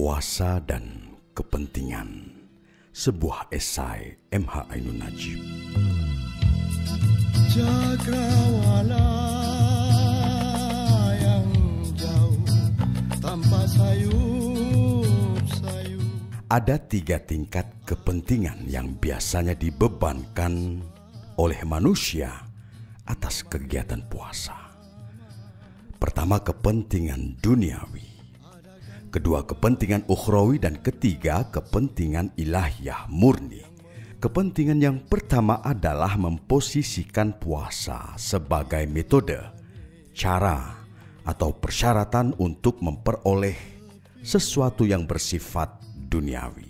Puasa dan Kepentingan, sebuah esai M.H. Ainun Najib. Cakrawala yang jauh tanpa sayup-sayup. Ada 3 tingkat kepentingan yang biasanya dibebankan oleh manusia atas kegiatan puasa. Pertama, kepentingan duniawi. Kedua, kepentingan ukhrawi, dan ketiga, kepentingan ilahiyah murni. Kepentingan yang pertama adalah memposisikan puasa sebagai metode, cara, atau persyaratan untuk memperoleh sesuatu yang bersifat duniawi.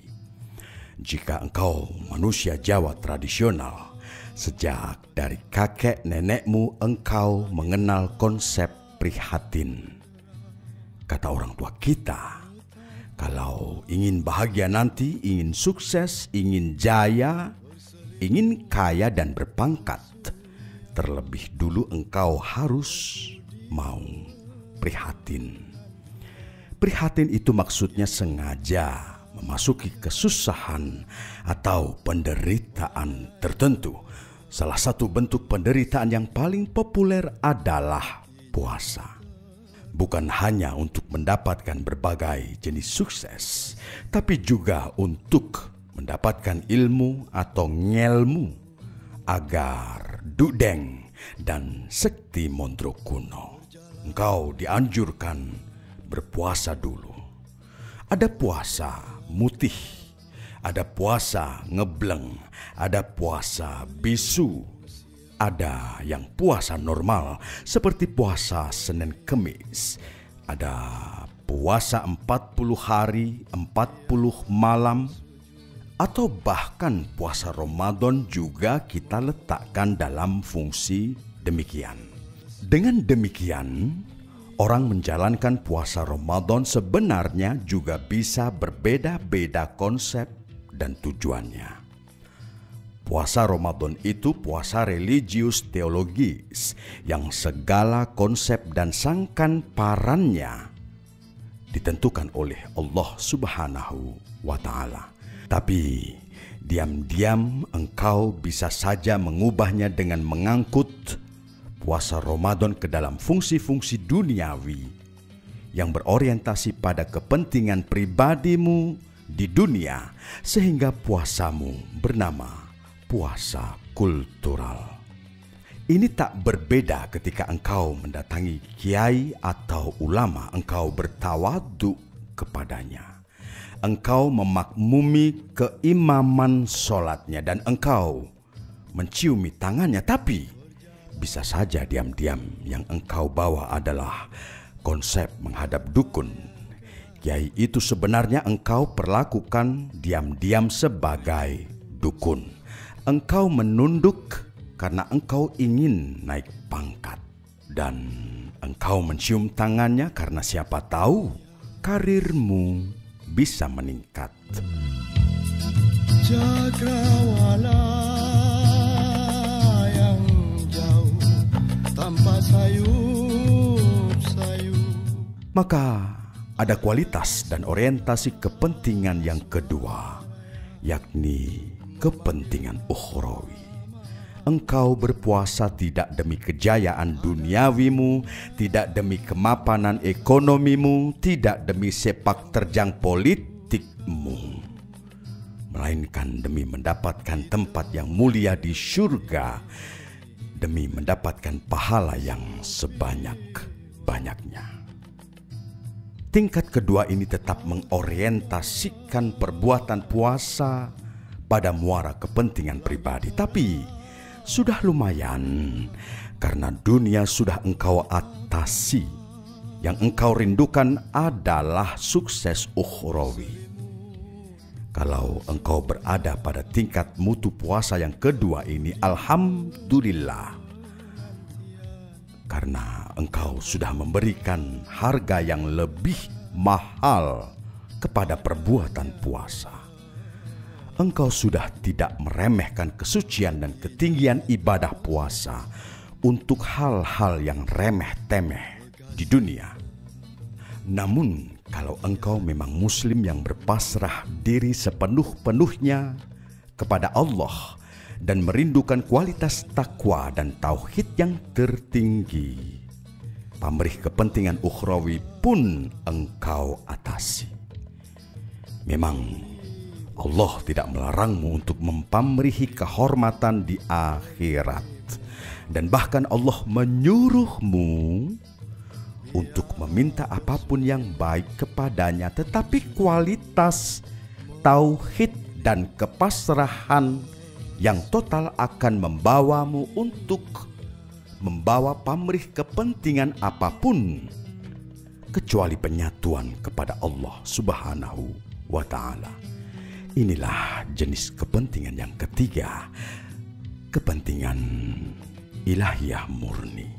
Jika engkau manusia Jawa tradisional, sejak dari kakek nenekmu engkau mengenal konsep prihatin. Kata orang tua kita, kalau ingin bahagia nanti, ingin sukses, ingin jaya, ingin kaya dan berpangkat, terlebih dulu engkau harus mau prihatin. Prihatin itu maksudnya sengaja memasuki kesusahan atau penderitaan tertentu. Salah satu bentuk penderitaan yang paling populer adalah puasa. Bukan hanya untuk mendapatkan berbagai jenis sukses, tapi juga untuk mendapatkan ilmu atau ngelmu agar dudeng dan sekti mondro kuno. Engkau dianjurkan berpuasa dulu. Ada puasa mutih, ada puasa ngebleng, ada puasa bisu. Ada yang puasa normal seperti puasa Senin Kemis. Ada puasa 40 hari, 40 malam. Atau bahkan puasa Ramadan juga kita letakkan dalam fungsi demikian. Dengan demikian, orang menjalankan puasa Ramadan sebenarnya juga bisa berbeda-beda konsep dan tujuannya. Puasa Ramadan itu puasa religius teologis yang segala konsep dan sangkan parannya ditentukan oleh Allah Subhanahu wa Ta'ala. Tapi diam-diam engkau bisa saja mengubahnya dengan mengangkut puasa Ramadan ke dalam fungsi-fungsi duniawi yang berorientasi pada kepentingan pribadimu di dunia, sehingga puasamu bernama puasa kultural. Ini tak berbeda ketika engkau mendatangi kiai atau ulama, engkau bertawadhu kepadanya. Engkau memakmumi keimaman sholatnya dan engkau menciumi tangannya. Tapi bisa saja diam-diam yang engkau bawa adalah konsep menghadap dukun. Kiai itu sebenarnya engkau perlakukan diam-diam sebagai dukun. Engkau menunduk karena engkau ingin naik pangkat. Dan engkau mencium tangannya karena siapa tahu karirmu bisa meningkat. Cakrawala yang jauh tanpa sayup-sayup. Maka ada kualitas dan orientasi kepentingan yang kedua, yakni kepentingan ukhrawi. Engkau berpuasa tidak demi kejayaan duniawimu, tidak demi kemapanan ekonomimu, tidak demi sepak terjang politikmu, melainkan demi mendapatkan tempat yang mulia di surga, demi mendapatkan pahala yang sebanyak-banyaknya. Tingkat kedua ini tetap mengorientasikan perbuatan puasa pada muara kepentingan pribadi, tapi sudah lumayan karena dunia sudah engkau atasi. Yang engkau rindukan adalah sukses ukhrawi. Kalau engkau berada pada tingkat mutu puasa yang kedua ini, alhamdulillah, karena engkau sudah memberikan harga yang lebih mahal kepada perbuatan puasa. Engkau sudah tidak meremehkan kesucian dan ketinggian ibadah puasa untuk hal-hal yang remeh-temeh di dunia. Namun Kalau engkau memang muslim yang berpasrah diri sepenuh-penuhnya kepada Allah dan merindukan kualitas takwa dan tauhid yang tertinggi, pamrih kepentingan ukhrawi pun engkau atasi. Memang Allah tidak melarangmu untuk mempamrihi kehormatan di akhirat, dan bahkan Allah menyuruhmu untuk meminta apapun yang baik kepadanya, tetapi kualitas tauhid dan kepasrahan yang total akan membawamu untuk membawa pamrih kepentingan apapun kecuali penyatuan kepada Allah Subhanahu wa Ta'ala. Inilah jenis kepentingan yang ketiga, kepentingan ilahiyah murni.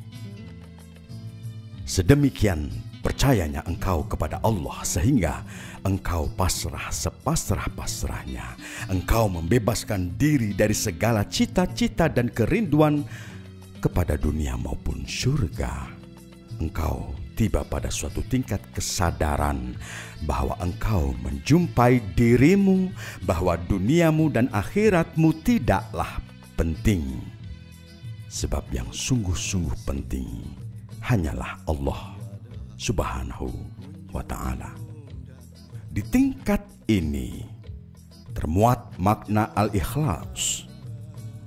Sedemikian percayanya engkau kepada Allah sehingga engkau pasrah sepasrah-pasrahnya. Engkau membebaskan diri dari segala cita-cita dan kerinduan kepada dunia maupun surga. Engkau tiba pada suatu tingkat kesadaran bahwa engkau menjumpai dirimu, bahwa duniamu dan akhiratmu tidaklah penting. Sebab yang sungguh-sungguh penting hanyalah Allah Subhanahu wa Ta'ala. Di tingkat ini termuat makna al-ikhlas.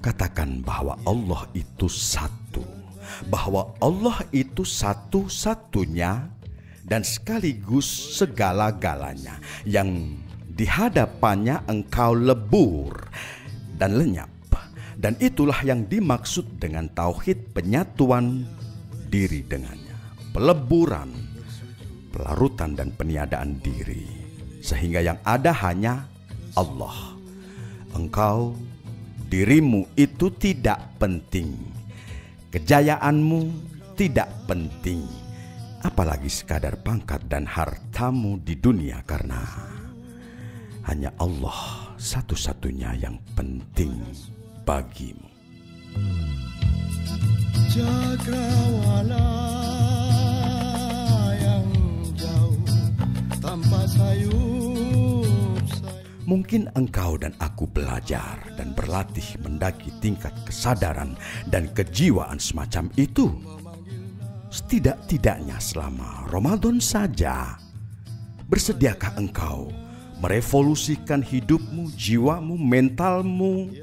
Katakan bahwa Allah itu satu, bahwa Allah itu satu-satunya dan sekaligus segala-galanya, yang di hadapannya engkau lebur dan lenyap. Dan itulah yang dimaksud dengan tauhid, penyatuan diri dengannya, peleburan, pelarutan dan peniadaan diri, sehingga yang ada hanya Allah. Engkau, dirimu itu tidak penting, kejayaanmu tidak penting, apalagi sekadar pangkat dan hartamu di dunia, karena hanya Allah satu-satunya yang penting bagimu. Cakrawala yang jauh tanpa sayup. Mungkin engkau dan aku belajar dan berlatih mendaki tingkat kesadaran dan kejiwaan semacam itu. Setidak-tidaknya selama Ramadan saja. Bersediakah engkau merevolusikan hidupmu, jiwamu, mentalmu,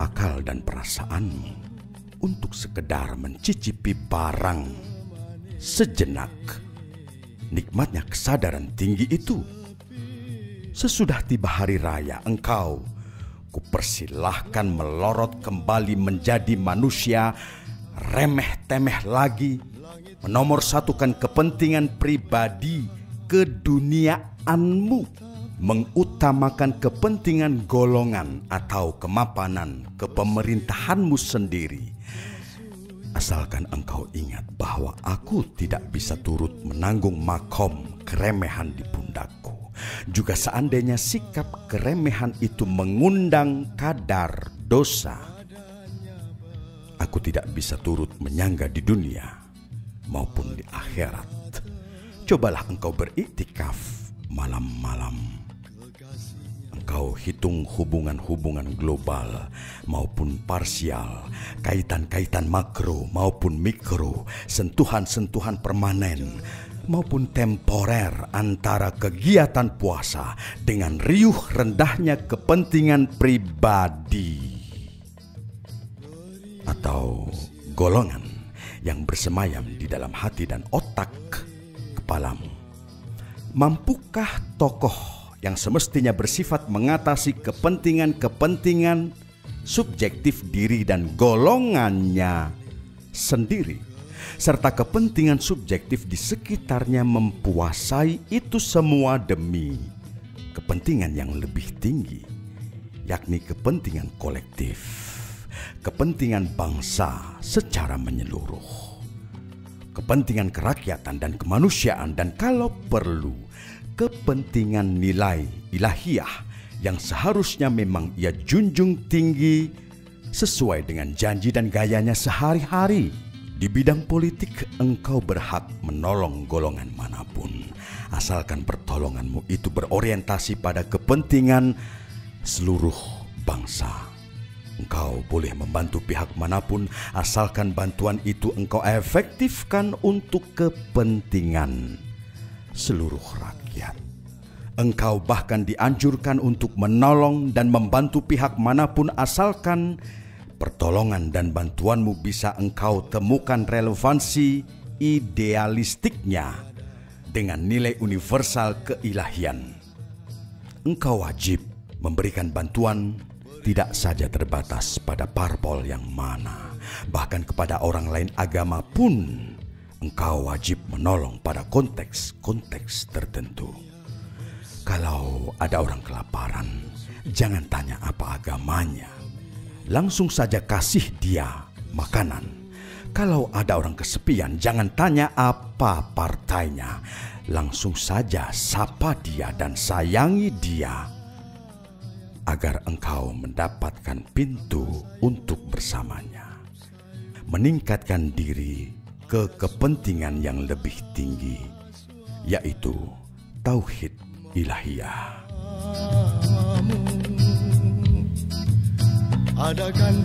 akal dan perasaanmu untuk sekedar mencicipi barang sejenak nikmatnya kesadaran tinggi itu? Sesudah tiba hari raya, engkau kupersilahkan melorot kembali menjadi manusia remeh-temeh lagi, menomorsatukan kepentingan pribadi keduniaanmu, mengutamakan kepentingan golongan atau kemapanan kepemerintahanmu sendiri. Asalkan engkau ingat bahwa aku tidak bisa turut menanggung makom keremehan di pundakku. Juga seandainya sikap keremehan itu mengundang kadar dosa, aku tidak bisa turut menyangga di dunia maupun di akhirat. Cobalah engkau beriktikaf malam-malam. Engkau hitung hubungan-hubungan global maupun parsial, kaitan-kaitan makro maupun mikro, sentuhan-sentuhan permanen maupun temporer antara kegiatan puasa dengan riuh rendahnya kepentingan pribadi atau golongan yang bersemayam di dalam hati dan otak kepalamu. Mampukah tokoh yang semestinya bersifat mengatasi kepentingan-kepentingan subjektif diri dan golongannya sendiri, serta kepentingan subjektif di sekitarnya, mempuasai itu semua demi kepentingan yang lebih tinggi, yakni kepentingan kolektif, kepentingan bangsa secara menyeluruh, kepentingan kerakyatan dan kemanusiaan, dan kalau perlu kepentingan nilai ilahiyah yang seharusnya memang ia junjung tinggi sesuai dengan janji dan gayanya sehari-hari. Di bidang politik engkau berhak menolong golongan manapun, asalkan pertolonganmu itu berorientasi pada kepentingan seluruh bangsa. Engkau boleh membantu pihak manapun asalkan bantuan itu engkau efektifkan untuk kepentingan seluruh rakyat. Engkau bahkan dianjurkan untuk menolong dan membantu pihak manapun asalkan pertolongan dan bantuanmu bisa engkau temukan relevansi idealistiknya dengan nilai universal keilahian. Engkau wajib memberikan bantuan tidak saja terbatas pada parpol yang mana, bahkan kepada orang lain agama pun engkau wajib menolong pada konteks-konteks tertentu. Kalau ada orang kelaparan, jangan tanya apa agamanya. Langsung saja kasih dia makanan. Kalau ada orang kesepian, jangan tanya apa partainya. Langsung saja sapa dia dan sayangi dia, agar engkau mendapatkan pintu untuk bersamanya. Meningkatkan diri ke kepentingan yang lebih tinggi, yaitu tauhid ilahiyah. Adakan